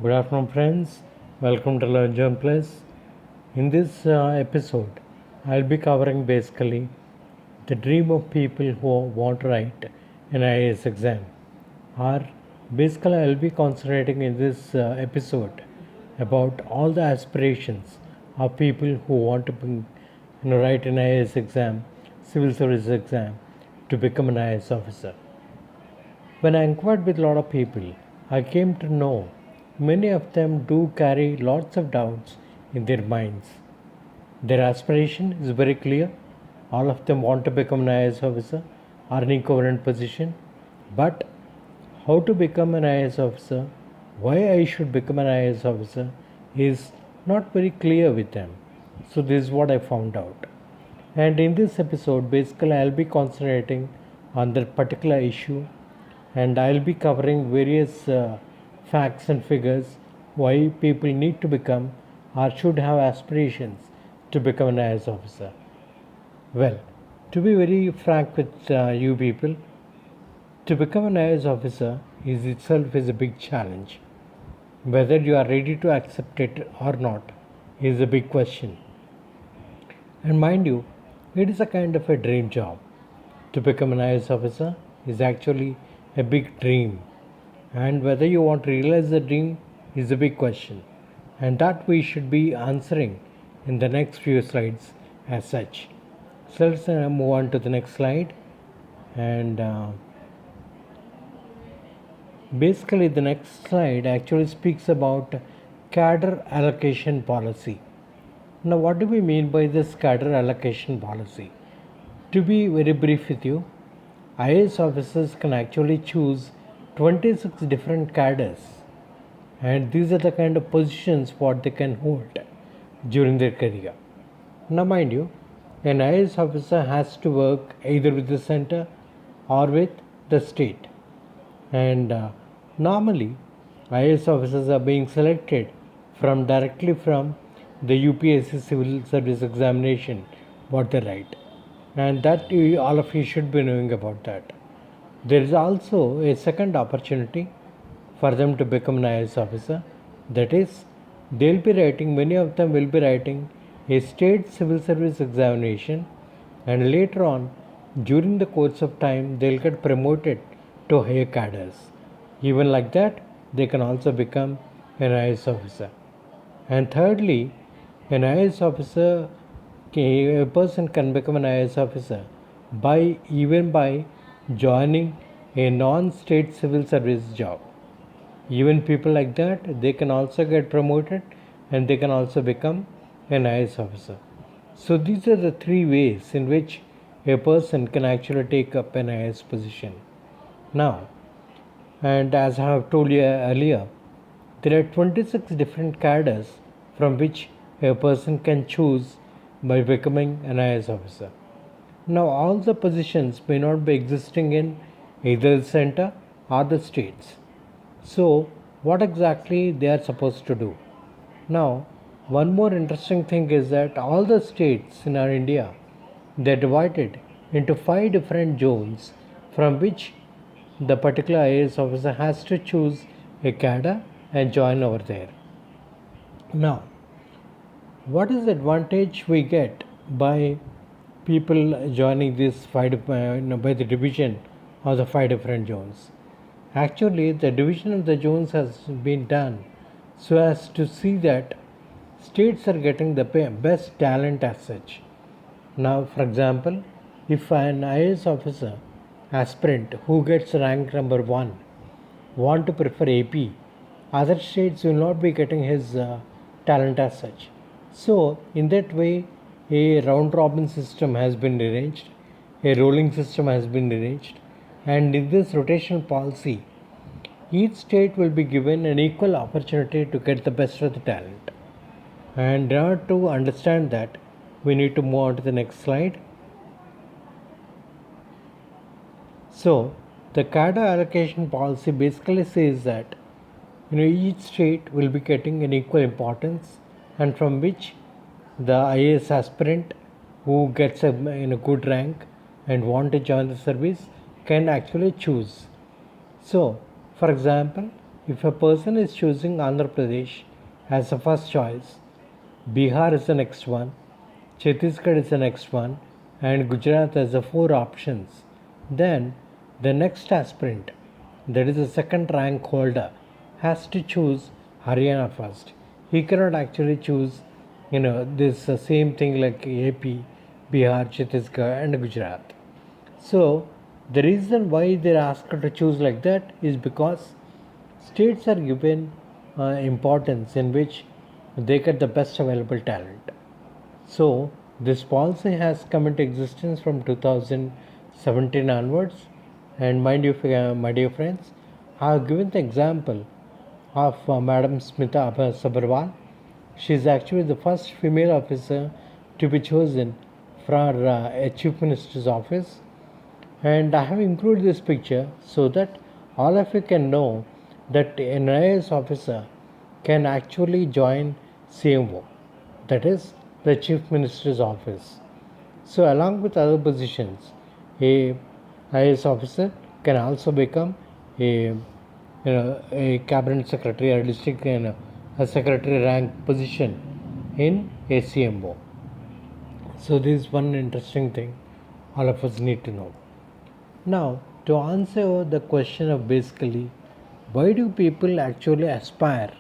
Good afternoon, friends. Welcome to Learn Germ Plus. In this episode, I'll be covering basically the dream of people who want to write an IAS exam. Or basically, I'll be concentrating in this episode about all the aspirations of people who want to write an IAS exam, civil service exam, to become an IAS officer. When I inquired with a lot of people, I came to know many of them do carry lots of doubts in their minds. Their aspiration is very clear. All of them want to become an IAS officer or an equivalent position. But how to become an IAS officer, why I should become an IAS officer is not very clear with them. So this is what I found out. And in this episode, basically, I'll be concentrating on that particular issue and I'll be covering various facts and figures why people need to become or should have aspirations to become an IAS officer. Well, to be very frank with you people, to become an IAS officer is itself is a big challenge. Whether you are ready to accept it or not is a big question. And mind you, it is a kind of a dream job. To become an IAS officer is actually a big dream. And whether you want to realize the dream is a big question. And that we should be answering in the next few slides as such. So let's move on to the next slide. And basically, the next slide actually speaks about cadre allocation policy. Now, what do we mean by this cadre allocation policy? To be very brief with you, IAS officers can actually choose 26 different cadres, and these are the kind of positions what they can hold during their career. Now, mind you, an IAS officer has to work either with the center or with the state, and normally IAS officers are being selected from directly from the UPSC civil service examination what they write, and that all of you should be knowing about that. There is also a second opportunity for them to become an IAS officer, that is, they'll be writing, many of them will be writing a state civil service examination, and later on during the course of time they'll get promoted to higher cadres. Even like that, they can also become an IAS officer. And thirdly, an IAS officer, a person can become an IAS officer by joining a non-state civil service job. Even people like that, they can also get promoted and they can also become an IAS officer. So these are the three ways in which a person can actually take up an IAS position. Now, and as I have told you earlier, there are 26 different cadres from which a person can choose by becoming an IAS officer. Now, all the positions may not be existing in either the center or the states. So, what exactly they are supposed to do? Now, one more interesting thing is that all the states in our India, they are divided into 5 different zones from which the particular IAS officer has to choose a cadre and join over there. Now, what is the advantage we get by people joining this by the division of the 5 different zones? Actually, the division of the zones has been done so as to see that states are getting the best talent as such. Now, for example, if an IAS officer aspirant who gets rank number 1 want to prefer AP, other states will not be getting his talent as such. So, in that way, a round robin system has been arranged, a rolling system has been arranged, and in this rotation policy, each state will be given an equal opportunity to get the best of the talent. And in order to understand that, we need to move on to the next slide. So, the cadre allocation policy basically says that each state will be getting an equal importance, and from which the IAS aspirant who gets a good rank and want to join the service can actually choose. So, for example, if a person is choosing Andhra Pradesh as a first choice, Bihar is the next one, Chhattisgarh is the next one, and Gujarat as the four options, then the next aspirant, that is the second rank holder, has to choose Haryana first. He cannot actually choose, this same thing like AP, Bihar, Chhattisgarh, and Gujarat. So, the reason why they're asked to choose like that is because states are given importance in which they get the best available talent. So, this policy has come into existence from 2017 onwards, and mind you, my dear friends, I have given the example of Madam Smita Sabharwal. She is actually the first female officer to be chosen for a Chief Minister's office, and I have included this picture so that all of you can know that an IAS officer can actually join CMO, that is the Chief Minister's office. So, along with other positions, a IAS officer can also become a cabinet secretary or district a secretary rank position in a CMO. So, this is one interesting thing all of us need to know. Now, to answer the question of basically why do people actually aspire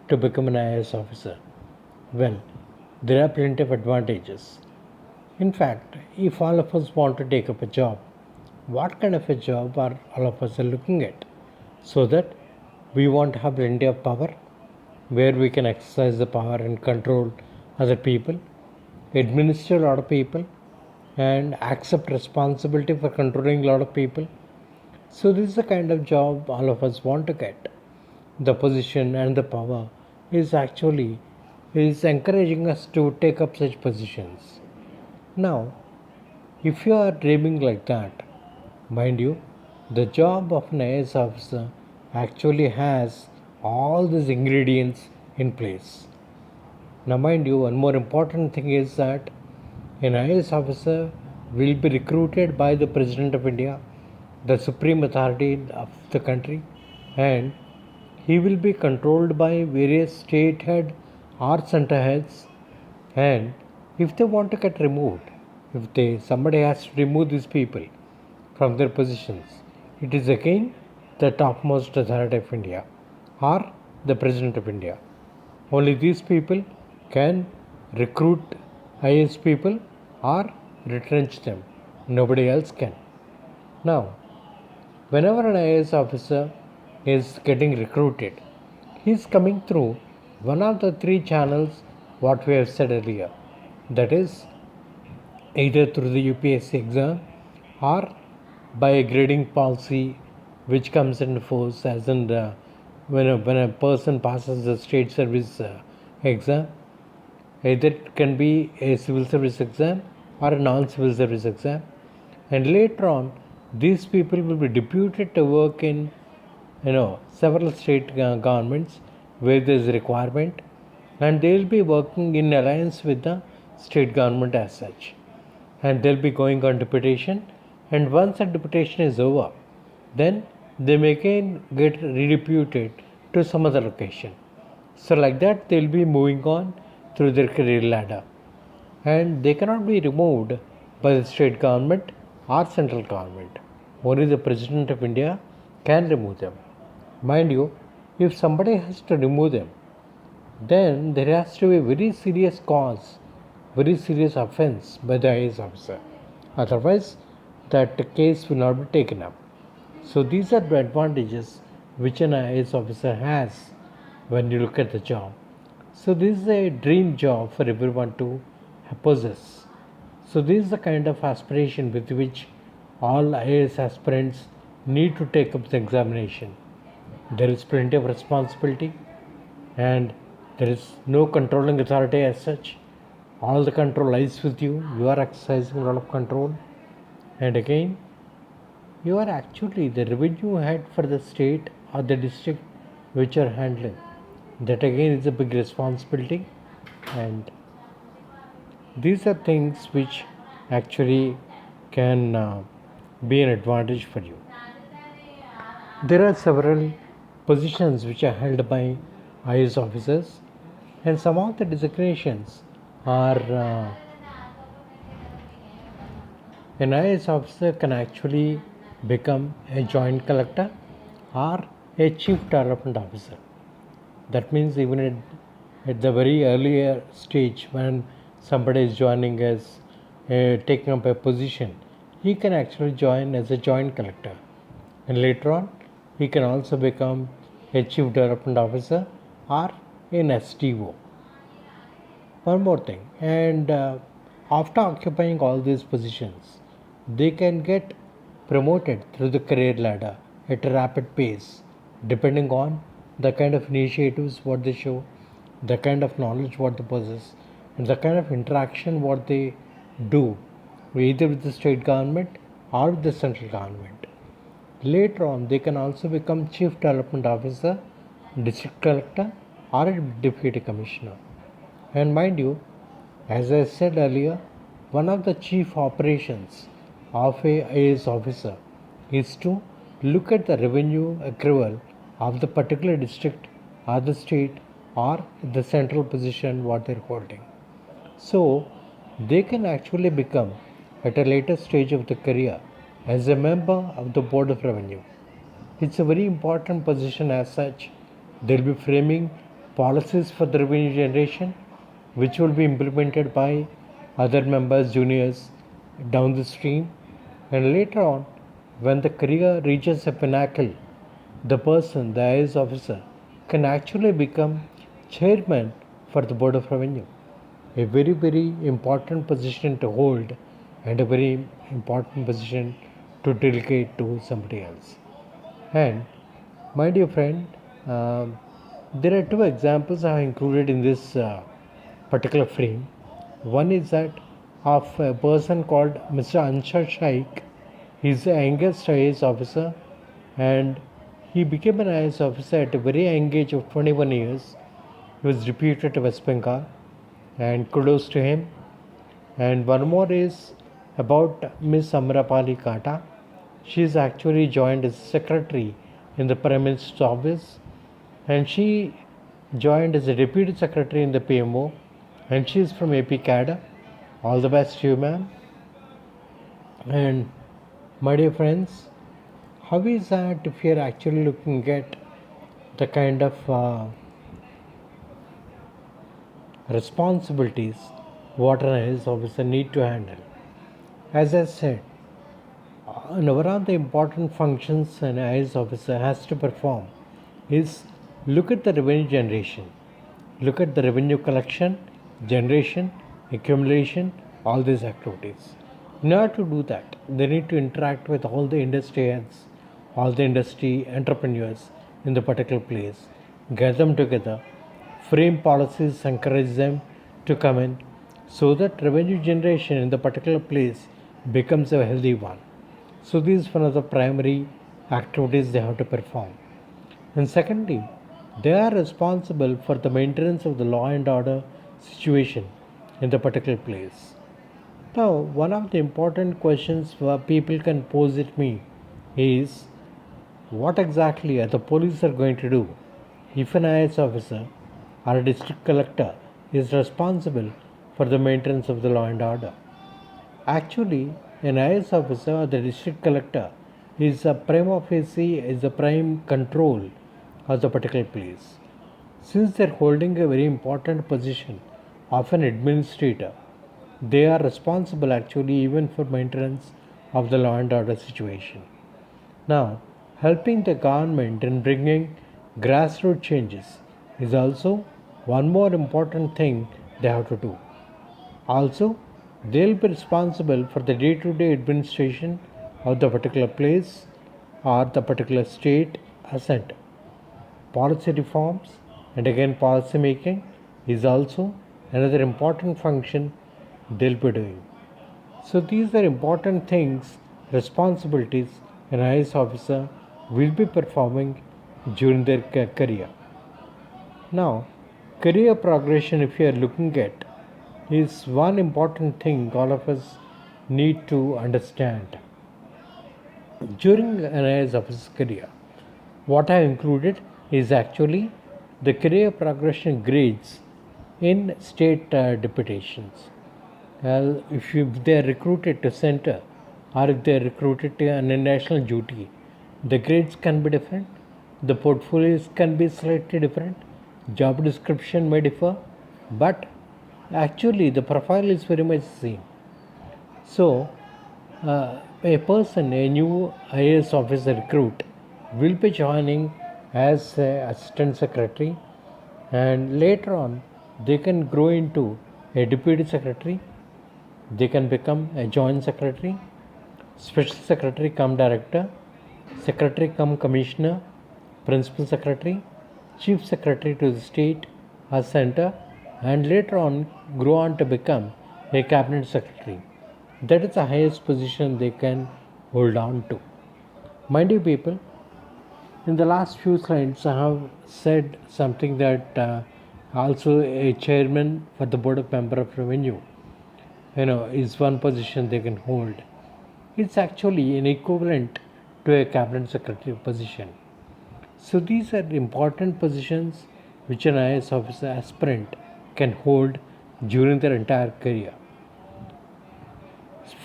to become an IAS officer? Well, there are plenty of advantages. In fact, if all of us want to take up a job, what kind of a job are all of us are looking at? So that we want to have plenty of power, where we can exercise the power and control other people, administer a lot of people, and accept responsibility for controlling a lot of people. So this is the kind of job all of us want to get. The position and the power is encouraging us to take up such positions. Now, if you are dreaming like that, mind you, the job of an IAS officer actually has all these ingredients in place. Now, mind you, one more important thing is that an IAS officer will be recruited by the President of India, the supreme authority of the country, and he will be controlled by various state head or center heads. And if they want to get removed, if somebody has to remove these people from their positions, it is again the topmost authority of India or the President of India. Only these people can recruit IAS people or retrench them. Nobody else can. Now, whenever an IAS officer is getting recruited, he is coming through one of the three channels what we have said earlier. That is either through the UPSC exam or by a grading policy which comes into force as in when a person passes the state service exam. Either it can be a civil service exam or a non-civil service exam, and later on these people will be deputed to work in several state governments where there is a requirement, and they will be working in alliance with the state government as such, and they'll be going on deputation, and once the deputation is over, then they may again get redeputed to some other location. So like that they'll be moving on through their career ladder, and they cannot be removed by the state government or central government. Only the President of India can remove them. Mind you, if somebody has to remove them, then there has to be a very serious cause, very serious offense by the IAS officer. Otherwise, that case will not be taken up. So these are the advantages which an IAS officer has when you look at the job. So this is a dream job for everyone to possess. So this is the kind of aspiration with which all IAS aspirants need to take up the examination. There is plenty of responsibility, and there is no controlling authority as such. All the control lies with you. You are exercising a lot of control, and again, you are actually the revenue head for the state or the district which you are handling. That again is a big responsibility, and these are things which actually can be an advantage for you. There are several positions which are held by IAS officers, and some of the designations are an IAS officer can actually become a joint collector or a chief development officer. That means even at the very earlier stage when somebody is joining as taking up a position, he can actually join as a joint collector, and later on he can also become a chief development officer or an SDO. One more thing, and after occupying all these positions, they can get promoted through the career ladder at a rapid pace, depending on the kind of initiatives what they show, the kind of knowledge what they possess, and the kind of interaction what they do, either with the state government or with the central government. Later on, they can also become chief development officer, district collector, or a deputy commissioner. And mind you, as I said earlier, one of the chief operations of a IAS officer is to look at the revenue accrual of the particular district or the state or the central position what they're holding. So they can actually become at a later stage of the career as a member of the Board of Revenue. It's a very important position as such. They'll be framing policies for the revenue generation, which will be implemented by other members, juniors down the stream. And later on, when the career reaches a pinnacle, the person, the IAS officer, can actually become chairman for the Board of Revenue. A very, very important position to hold and a very important position to delegate to somebody else. And my dear friend, there are two examples I have included in this particular frame. One is that of a person called Mr. Ansar Shaikh. He is the youngest IAS officer, and he became an IAS officer at a very young age of 21 years. He was deputed to West Bengal, and kudos to him. And one more is about Miss Amrapali Kata. She is actually joined as secretary in the Prime Minister's office, and she joined as a deputy secretary in the PMO, and she is from AP cadre. All the best to you, ma'am. And my dear friends, how is that if you're actually looking at the kind of responsibilities what an IAS officer need to handle? As I said, one of the important functions an IAS officer has to perform is look at the revenue generation, look at the revenue collection, generation, accumulation, all these activities. In order to do that, they need to interact with all the industry heads, all the industry entrepreneurs in the particular place, get them together, frame policies, encourage them to come in so that revenue generation in the particular place becomes a healthy one. So this is one of the primary activities they have to perform. And secondly, they are responsible for the maintenance of the law and order situation in the particular place. Now, one of the important questions people can pose at me is what exactly are the police are going to do if an IAS officer or a district collector is responsible for the maintenance of the law and order. Actually, an IAS officer or the district collector is a prima facie is a prime control of the particular place. Since they are holding a very important position of an administrator, they are responsible actually even for maintenance of the law and order situation. Now, helping the government in bringing grassroots changes is also one more important thing they have to do. Also, they'll be responsible for the day to day administration of the particular place or the particular state or center. Policy reforms and again policy making is also another important function they'll be doing. So these are important things, responsibilities an IAS officer will be performing during their career. Now, career progression, if you are looking at, is one important thing all of us need to understand. During an IAS officer's career, what I included is actually the career progression grades in state deputations. If they are recruited to center or if they are recruited to a national duty, the grades can be different, the portfolios can be slightly different, job description may differ, but actually the profile is very much the same. So, a new IAS officer recruit, will be joining as assistant secretary, and later on they can grow into a deputy secretary, they can become a joint secretary, special secretary come director, secretary come commissioner, principal secretary, chief secretary to the state or center, and later on grow on to become a cabinet secretary. That is the highest position they can hold on to. My dear people, in the last few slides, I have said something that also a chairman for the board of member of revenue, is one position they can hold. It's actually an equivalent to a cabinet secretary position. So these are important positions which an IAS officer aspirant can hold during their entire career.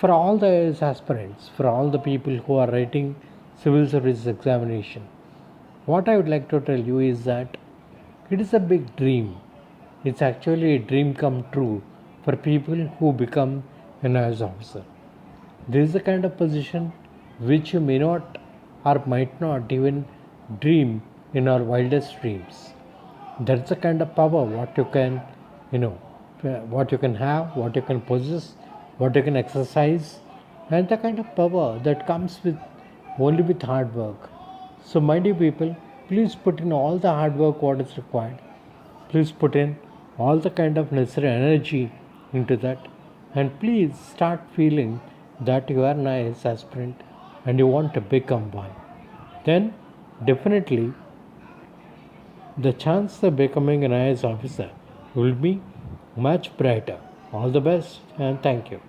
For all the IAS aspirants, for all the people who are writing civil service examination, what I would like to tell you is that it is a big dream. It's actually a dream come true for people who become an IAS officer. This is the kind of position which you may not or might not even dream in our wildest dreams. That's the kind of power what you can, what you can have, what you can possess, what you can exercise, and the kind of power that comes with only with hard work. So, my dear people, please put in all the hard work what is required. Please put in all the kind of necessary energy into that, and please start feeling that you are an IAS aspirant and you want to become one. Then, definitely, the chance of becoming an IAS officer will be much brighter. All the best and thank you.